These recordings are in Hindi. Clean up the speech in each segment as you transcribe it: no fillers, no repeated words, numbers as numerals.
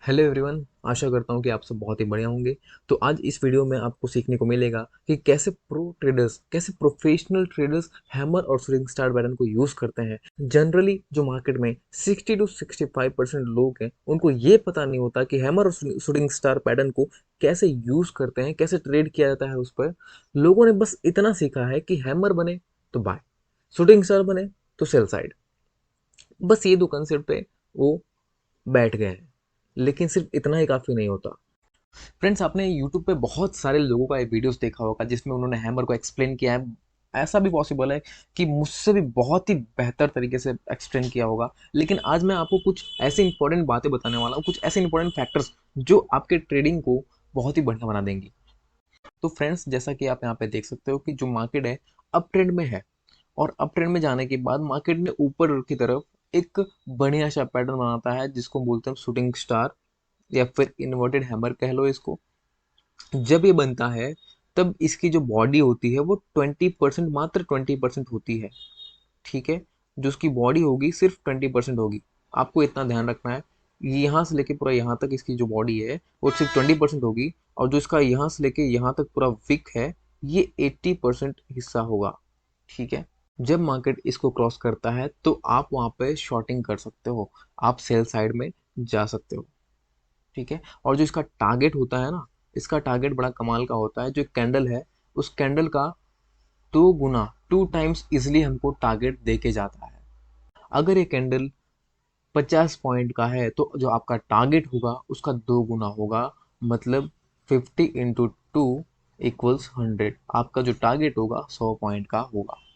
Hello everyone. आशा करता हूँ कि आप सब बहुत ही बढ़िया होंगे। तो आज इस वीडियो में आपको सीखने को मिलेगा कि कैसे कैसे प्रोफेशनल ट्रेडर्स हैमर और शूटिंग स्टार पैटर्न को यूज करते हैं। जनरली जो मार्केट में 60 to 65% लोग हैं उनको ये पता नहीं होता कि हैमर और शूटिंग स्टार पैटर्न को कैसे यूज करते हैं, कैसे ट्रेड किया जाता है। उस पर लोगों ने बस इतना सीखा है कि हैमर बने तो बाय, शूटिंग स्टार बने तो सेल साइड। बस ये दो कंसेप्ट पे वो बैठ गए हैं, लेकिन सिर्फ इतना ही काफी नहीं होता। फ्रेंड्स, आपने यूट्यूब पे बहुत सारे लोगों का वीडियोस देखा होगा जिसमें उन्होंने हैमर को एक्सप्लेन किया है। ऐसा भी पॉसिबल है कि मुझसे भी बहुत ही बेहतर तरीके से एक्सप्लेन किया होगा, लेकिन आज मैं आपको कुछ ऐसी इंपॉर्टेंट बातें बताने वाला हूँ, कुछ ऐसे इंपॉर्टेंट फैक्टर्स जो आपके ट्रेडिंग को बहुत ही बढ़िया बना देंगी। तो फ्रेंड्स, जैसा कि आप यहाँ पे देख सकते हो कि जो मार्केट है अप ट्रेंड में है, और अप ट्रेंड में जाने के बाद मार्केट ने ऊपर की तरफ एक बढ़िया सा पैटर्न बनाता है जिसको बोलते हैं शूटिंग स्टार या फिर इन्वर्टेड हैमर कह लो इसको। जब ये बनता है तब इसकी जो बॉडी होती है वो 20%, मात्र 20% होती है। ठीक है, जो उसकी बॉडी होगी सिर्फ 20% होगी। आपको इतना ध्यान रखना है, यहाँ से लेके पूरा यहाँ तक इसकी जो बॉडी है वो सिर्फ 20% होगी, और जो इसका यहाँ से लेके यहाँ तक पूरा विक है ये 80% हिस्सा होगा। ठीक है, जब मार्केट इसको क्रॉस करता है तो आप वहाँ पे शॉर्टिंग कर सकते हो, आप सेल साइड में जा सकते हो। ठीक है, और जो इसका टारगेट होता है ना, इसका टारगेट बड़ा कमाल का होता है। जो कैंडल है उस कैंडल का 2 गुना, 2 टाइम्स इजिली हमको टारगेट दे के जाता है। अगर ये कैंडल 50 पॉइंट का है तो जो आपका टारगेट होगा उसका 2 गुना होगा, मतलब 50 × 2 = 100। आपका जो टारगेट होगा 100 पॉइंट का होगा।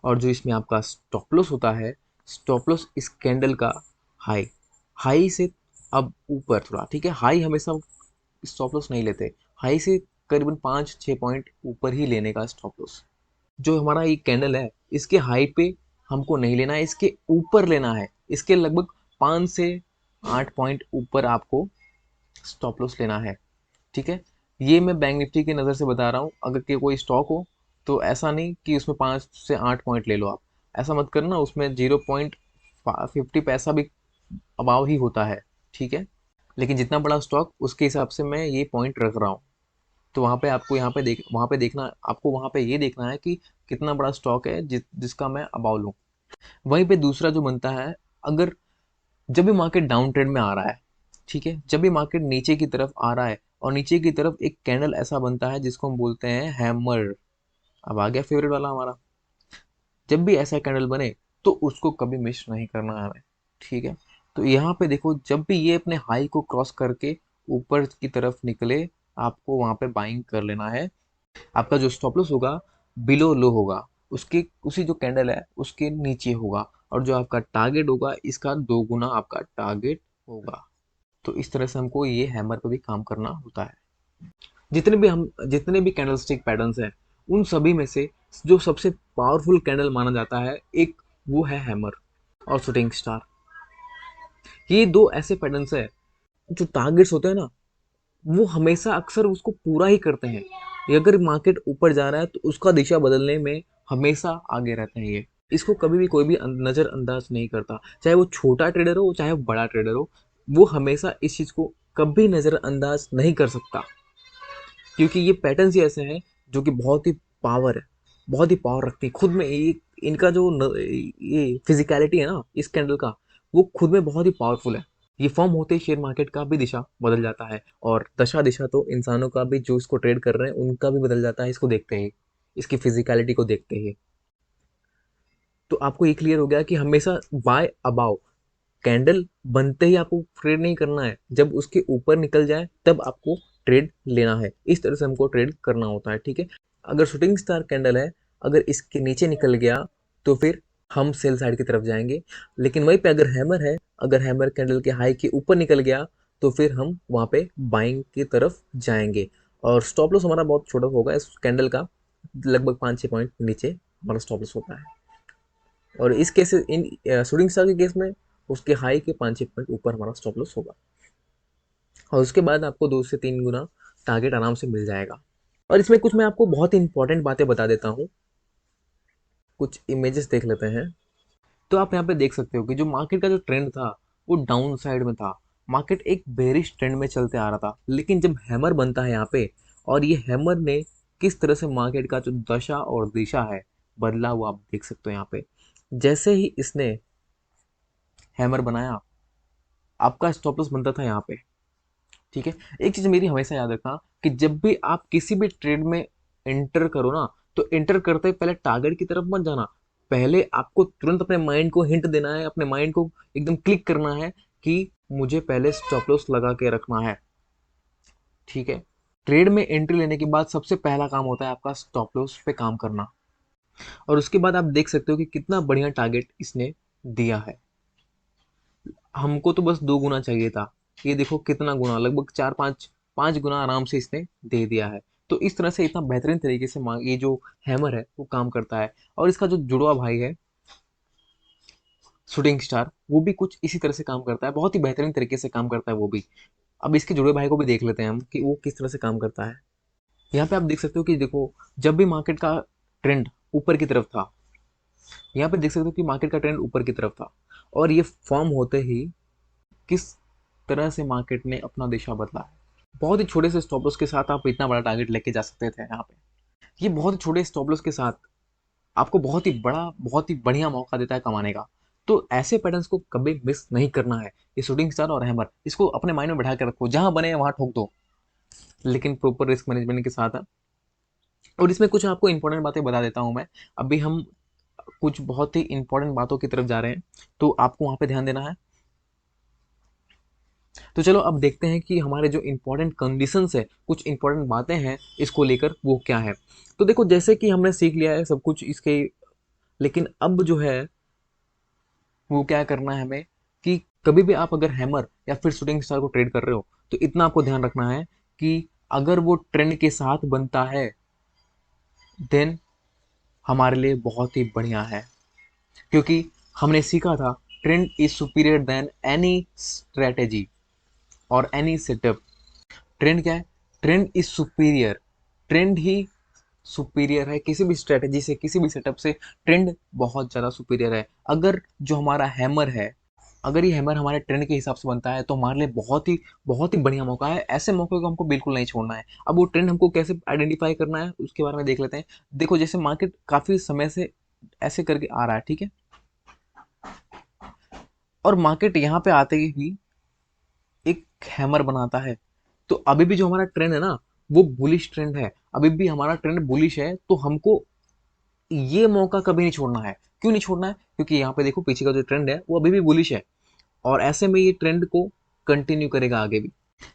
और जो इसमें आपका स्टॉप लॉस होता है, स्टॉप लॉस इस कैंडल का हाई हाई से अब ऊपर थोड़ा, ठीक है, हाई हमेशा स्टॉप लॉस नहीं लेते, हाई से करीबन 5-6 पॉइंट ऊपर ही लेने का स्टॉप लॉस। जो हमारा ये कैंडल है इसके हाई पे हमको नहीं लेना है, इसके ऊपर लेना है। इसके लगभग 5 से 8 पॉइंट ऊपर आपको स्टॉप लॉस लेना है। ठीक है, ये मैं बैंक निफ्टी की नज़र से बता रहा हूँ। अगर के कोई स्टॉक हो तो ऐसा नहीं कि उसमें 5 से 8 पॉइंट ले लो आप, ऐसा मत करना। उसमें 0.50 पैसा भी अभाव ही होता है। ठीक है, लेकिन जितना बड़ा स्टॉक उसके हिसाब से मैं ये पॉइंट रख रहा हूँ। तो वहाँ पे आपको यहाँ पे वहाँ पे देखना, आपको वहाँ पे ये देखना है कि कितना बड़ा स्टॉक है जिसका मैं अबाव लूँ। वहीं पे दूसरा जो बनता है, अगर जब भी मार्केट डाउन ट्रेंड में आ रहा है, ठीक है, जब भी मार्केट नीचे की तरफ आ रहा है और नीचे की तरफ एक कैंडल ऐसा बनता है जिसको हम बोलते हैं हैमर। अब आ गया फेवरेट वाला हमारा। जब भी ऐसा कैंडल बने तो उसको कभी मिस नहीं करना है हमें। ठीक है, तो यहाँ पे देखो, जब भी ये अपने हाई को क्रॉस करके ऊपर की तरफ निकले आपको वहां पे बाइंग कर लेना है। आपका जो स्टॉप लॉस होगा बिलो लो होगा, उसके उसी जो कैंडल है उसके नीचे होगा, और जो आपका टारगेट होगा इसका 2 गुना आपका टारगेट होगा। तो इस तरह से हमको ये हैमर पे भी काम करना होता है। जितने भी कैंडलस्टिक पैटर्न्स हैं उन सभी में से जो सबसे पावरफुल कैंडल माना जाता है एक, वो है हैमर और शूटिंग स्टार। ये दो ऐसे पैटर्न्स है जो टारगेट्स होते हैं ना, वो हमेशा अक्सर उसको पूरा ही करते हैं। ये अगर मार्केट ऊपर जा रहा है तो उसका दिशा बदलने में हमेशा आगे रहते हैं ये। इसको कभी भी कोई भी नज़रअंदाज नहीं करता, चाहे वो छोटा ट्रेडर हो चाहे वो बड़ा ट्रेडर हो। वो हमेशा इस चीज़ को कभी नज़रअंदाज नहीं कर सकता, क्योंकि ये पैटर्न्स ही ऐसे हैं जो कि बहुत ही पावर है, बहुत ही पावर रखते हैं खुद में। ये इनका जो ये फिजिकलिटी है ना इस कैंडल का, वो खुद में बहुत ही पावरफुल है। ये फॉर्म होते ही शेयर मार्केट का भी दिशा बदल जाता है, और दशा दिशा तो इंसानों का भी, जो इसको ट्रेड कर रहे हैं उनका भी बदल जाता है इसको देखते ही, इसकी फिजिकलिटी को देखते ही। तो आपको ये क्लियर हो गया कि हमेशा बाय अबाव, कैंडल बनते ही आपको ट्रेड नहीं करना है, जब उसके ऊपर निकल जाए तब आपको ट्रेड लेना है। इस तरह से हमको ट्रेड करना होता है। ठीक है, अगर शूटिंग स्टार कैंडल है, अगर इसके नीचे निकल गया तो फिर हम सेल साइड की तरफ जाएंगे। लेकिन वहीं पे अगर हैमर है, अगर हैमर कैंडल के हाई के ऊपर निकल गया तो फिर हम वहाँ पे बाइंग की तरफ जाएंगे। और स्टॉप लॉस हमारा बहुत छोटा होगा इस कैंडल का, लगभग 5-6 पॉइंट नीचे हमारा स्टॉप लॉस होता है। और इस केस इन शूटिंग स्टार के केस में उसके हाई के 5-6 पॉइंट ऊपर हमारा स्टॉप लॉस होगा, और उसके बाद आपको 2 से 3 गुना टारगेट आराम से मिल जाएगा। और इसमें कुछ मैं आपको बहुत ही इंपॉर्टेंट बातें बता देता हूँ। कुछ इमेजेस देख लेते हैं। तो आप यहाँ पे देख सकते हो कि जो मार्केट का जो ट्रेंड था वो डाउन साइड में था, मार्केट एक बेरिश ट्रेंड में चलते आ रहा था, लेकिन जब हैमर बनता है यहाँ पे, और ये हैमर ने किस तरह से मार्केट का जो दशा और दिशा है बदला हुआ आप देख सकते हो यहाँ पे। जैसे ही इसने हैमर बनाया, आपका स्टॉप लॉस बनता था यहाँ पे, ठीक है। एक चीज मेरी हमेशा याद रखना कि जब भी आप किसी भी ट्रेड में एंटर करो ना, तो एंटर करते ही पहले टारगेट की तरफ मत जाना। पहले आपको तुरंत अपने माइंड को हिंट देना है, अपने माइंड को एकदम क्लिक करना है कि मुझे पहले स्टॉप लॉस लगा के रखना है, ठीक है। ट्रेड में एंट्री लेने के बाद सबसे पहला काम होता है आपका स्टॉप लॉस पे काम करना, और उसके बाद आप देख सकते हो कि कितना बढ़िया टारगेट इसने दिया है। हमको तो बस 2 गुना चाहिए था, ये देखो कितना गुना, लगभग 4-5 गुना आराम से इसने दे दिया है। तो इस तरह से इतना बेहतरीन तरीके से ये जो हैमर है वो काम करता है। और इसका जो जुड़वा भाई है शूटिंग स्टार, वो भी कुछ इसी तरह से काम करता है, बहुत ही बेहतरीन तरीके से काम करता है वो भी। अब इसके जुड़वे भाई को भी देख लेते हैं हम कि वो किस तरह से काम करता है। यहाँ पे आप देख सकते हो कि देखो, जब भी मार्केट का ट्रेंड ऊपर की तरफ था, यहाँ पे देख सकते हो कि मार्केट का ट्रेंड ऊपर की तरफ था, और ये फॉर्म होते ही किस तरह से मार्केट ने अपना दिशा बदला है। बहुत ही छोटे से स्टॉप लॉस के साथ आप इतना बड़ा टारगेट लेके जा सकते थे यहाँ पे। ये बहुत ही छोटे स्टॉप लॉस के साथ आपको बहुत ही बड़ा, बहुत ही बढ़िया मौका देता है कमाने का। तो ऐसे पैटर्न्स को कभी मिस नहीं करना है। ये शूटिंग स्टार और हैमर, इसको अपने माइंड में बैठा के रखो, जहां बने वहां ठोक दो, लेकिन प्रॉपर रिस्क मैनेजमेंट के साथ है। और इसमें कुछ आपको इंपॉर्टेंट बातें बता देता हूं मैं। अभी हम कुछ बहुत ही इंपॉर्टेंट बातों की तरफ जा रहे हैं, तो आपको वहां पे ध्यान देना है। तो चलो अब देखते हैं कि हमारे जो इंपॉर्टेंट कंडीशंस है, कुछ इंपॉर्टेंट बातें हैं इसको लेकर, वो क्या है। तो देखो, जैसे कि हमने सीख लिया है सब कुछ इसके, लेकिन अब जो है वो क्या करना है हमें, कि कभी भी आप अगर हैमर या फिर शूटिंग स्टार को ट्रेड कर रहे हो, तो इतना आपको ध्यान रखना है कि अगर वो ट्रेंड के साथ बनता है, देन हमारे लिए बहुत ही बढ़िया है। क्योंकि हमने सीखा था trend is superior than any strategy और एनी सेटअप। ट्रेंड क्या है? ट्रेंड इज सुपीरियर, ट्रेंड ही सुपीरियर है किसी भी स्ट्रेटजी से, किसी भी सेटअप से। ट्रेंड बहुत ज़्यादा सुपीरियर है। अगर जो हमारा हैमर है, अगर ये हैमर हमारे ट्रेंड के हिसाब से बनता है, तो हमारे लिए बहुत ही बढ़िया मौका है। ऐसे मौके को हमको बिल्कुल नहीं छोड़ना है। अब वो ट्रेंड हमको कैसे आइडेंटिफाई करना है उसके बारे में देख लेते हैं। देखो, जैसे मार्केट काफ़ी समय से ऐसे करके आ रहा है, ठीक है, और मार्केट यहाँ पे आते ही एक हैमर बनाता है, तो अभी भी जो हमारा ट्रेंड है ना, वो बुलिश ट्रेंड है। अभी भी हमारा ट्रेंड बुलिश है, तो हमको ये मौका कभी नहीं छोड़ना है। क्यों नहीं छोड़ना है? क्योंकि यहाँ पे देखो, पीछे का जो ट्रेंड है वो अभी भी बुलिश है, और ऐसे में ये ट्रेंड को कंटिन्यू करेगा आगे भी।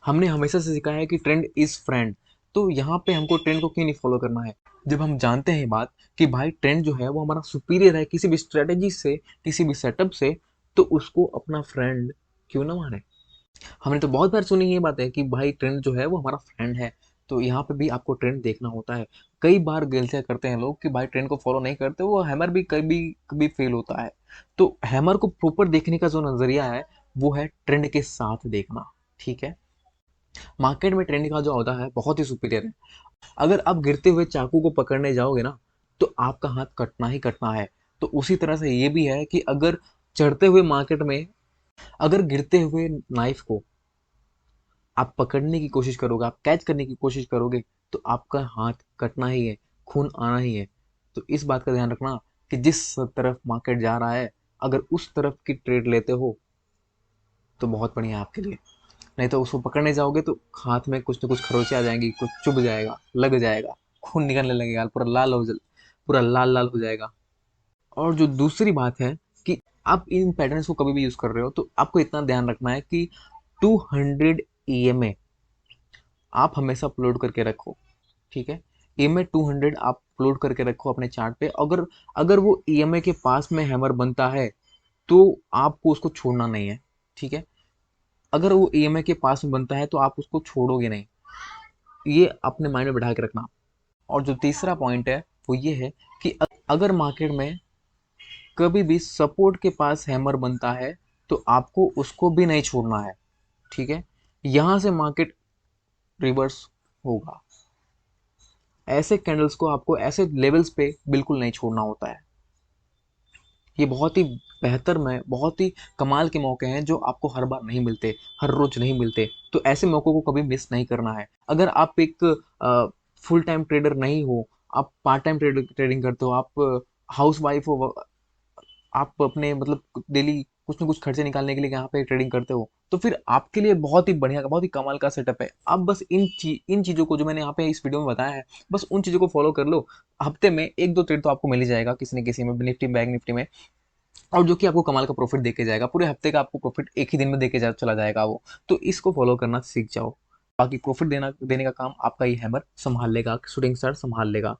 हमने हमेशा से सीखा है कि ट्रेंड इज फ्रेंड, तो यहाँ पे हमको ट्रेंड को क्यों नहीं फॉलो करना है? जब हम जानते हैं बात कि भाई ट्रेंड जो है वो हमारा सुपीरियर है किसी भी स्ट्रेटेजी से, किसी भी सेटअप से, तो उसको अपना फ्रेंड क्यों ना माने। हमने तो बहुत बार सुनी ये बात है कि भाई ट्रेंड जो है वो हमारा फ्रेंड है। तो यहाँ पे भी आपको ट्रेंड देखना होता है। कई बार गलतियाँ करते हैं लोग कि भाई ट्रेंड को फॉलो नहीं करते, वो हैमर भी कभी कभी फेल होता है। तो हैमर को प्रॉपर देखने का जो नजरिया है, वो है ट्रेंड के साथ देखना, ठीक है। मार्केट में ट्रेंड का जो होता है बहुत ही सुपीरियर है। अगर आप गिरते हुए चाकू को पकड़ने जाओगे ना, तो आपका हाथ कटना ही कटना है। तो उसी तरह से ये भी है कि अगर चढ़ते हुए मार्केट में, अगर गिरते हुए नाइफ को आप पकड़ने की कोशिश करोगे, आप कैच करने की कोशिश करोगे, तो आपका हाथ कटना ही है, खून आना ही है। तो इस बात का ध्यान रखना कि जिस तरफ मार्केट जा रहा है, अगर उस तरफ की ट्रेड लेते हो तो बहुत बढ़िया है आपके लिए। नहीं तो उसको पकड़ने जाओगे तो हाथ में कुछ ना कुछ खरोंचे आ जाएंगी, कुछ चुभ जाएगा, लग जाएगा, खून निकलने लगेगा, पूरा लाल लाल हो जाएगा। और जो दूसरी बात है कि आप इन पैटर्न्स को कभी भी यूज कर रहे हो, तो आपको इतना ध्यान रखना है कि 200 EMA आप हमेशा अपलोड करके रखो, ठीक है। EMA 200 आप अपलोड करके रखो अपने चार्ट पे। अगर अगर वो EMA के पास में हैमर बनता है, तो आपको उसको छोड़ना नहीं है, ठीक है। अगर वो EMA के पास में बनता है तो आप उसको छोड़ोगे नहीं, ये अपने माइंड में बैठा के रखना। और जो तीसरा पॉइंट है वो ये है कि अगर मार्केट में कभी भी सपोर्ट के पास हैमर बनता है, तो आपको उसको भी नहीं छोड़ना है, ठीक है। यहां से मार्केट रिवर्स होगा। ऐसे कैंडल्स को आपको ऐसे लेवल्स पे बिल्कुल नहीं छोड़ना होता है। ये बहुत ही बेहतर में बहुत ही कमाल के मौके हैं जो आपको हर बार नहीं मिलते, हर रोज नहीं मिलते। तो ऐसे मौकों को कभी मिस नहीं करना है। अगर आप एक फुल टाइम ट्रेडर नहीं हो, आप पार्ट टाइम ट्रेडिंग करते हो, आप हाउस वाइफ हो, आप अपने मतलब डेली कुछ ना कुछ खर्चे निकालने के लिए यहाँ पे ट्रेडिंग करते हो, तो फिर आपके लिए बहुत ही बढ़िया, बहुत ही कमाल का सेटअप है। आप बस इन चीज़ों को जो मैंने यहाँ पे इस वीडियो में बताया है, बस उन चीज़ों को फॉलो कर लो। हफ्ते में एक दो ट्रेड तो आपको मिल ही जाएगा किसी न किसी में, निफ्टी बैंक निफ्टी में, और जो कि आपको कमाल का प्रॉफिट देके जाएगा। पूरे हफ्ते का आपको प्रॉफिट एक ही दिन में देके चला जाएगा वो। तो इसको फॉलो करना सीख जाओ। बाकी प्रॉफिट देने का काम आपका ही हैमर संभाल लेगा, शूटिंग स्टार संभाल लेगा।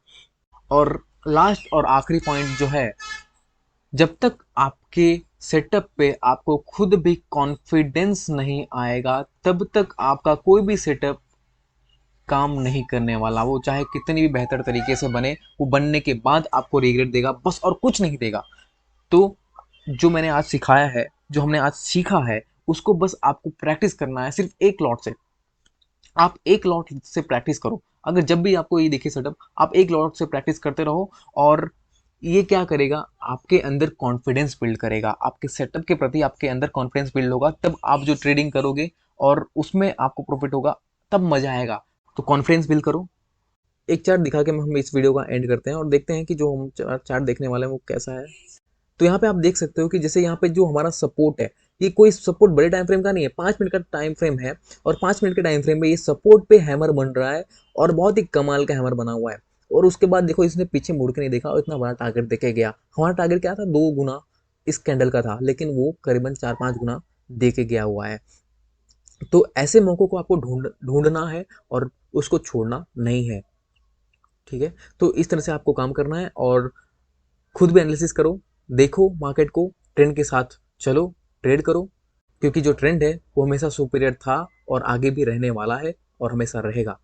और लास्ट और आखिरी पॉइंट जो है, जब तक आपके सेटअप पे आपको खुद भी कॉन्फिडेंस नहीं आएगा, तब तक आपका कोई भी सेटअप काम नहीं करने वाला। वो चाहे कितनी भी बेहतर तरीके से बने, वो बनने के बाद आपको रिग्रेट देगा बस, और कुछ नहीं देगा। तो जो मैंने आज सिखाया है, जो हमने आज सीखा है, उसको बस आपको प्रैक्टिस करना है, सिर्फ एक लॉट से। आप एक लॉट से प्रैक्टिस करो। अगर जब भी आपको ये दिखे सेटअप, आप एक लॉट से प्रैक्टिस करते रहो। और ये क्या करेगा, आपके अंदर कॉन्फिडेंस बिल्ड करेगा, आपके सेटअप के प्रति आपके अंदर कॉन्फिडेंस बिल्ड होगा, तब आप जो ट्रेडिंग करोगे और उसमें आपको प्रॉफिट होगा, तब मजा आएगा। तो कॉन्फिडेंस बिल्ड करो। एक चार्ट दिखा के हम इस वीडियो का एंड करते हैं और देखते हैं कि जो हम चार्ट देखने वाले हैं वो कैसा है। तो यहाँ पे आप देख सकते हो कि जैसे यहाँ पे जो हमारा सपोर्ट है, ये कोई सपोर्ट बड़े टाइम फ्रेम का नहीं है, 5 मिनट का टाइम फ्रेम है। और 5 मिनट के टाइम फ्रेम में ये सपोर्ट पे हैमर बन रहा है, और बहुत ही कमाल का हैमर बना हुआ है। और उसके बाद देखो, इसने पीछे मुड़ के नहीं देखा और इतना बड़ा टारगेट देके गया। हमारा टारगेट क्या था, 2 गुना इस कैंडल का था, लेकिन वो करीबन 4-5 गुना दे के गया हुआ है। तो ऐसे मौकों को आपको ढूंढना है और उसको छोड़ना नहीं है। ठीक है, तो इस तरह से आपको काम करना है, और खुद भी एनालिसिस करो, देखो मार्केट को, ट्रेंड के साथ चलो, ट्रेड करो। क्योंकि जो ट्रेंड है वो हमेशा सुपीरियर था और आगे भी रहने वाला है और हमेशा रहेगा।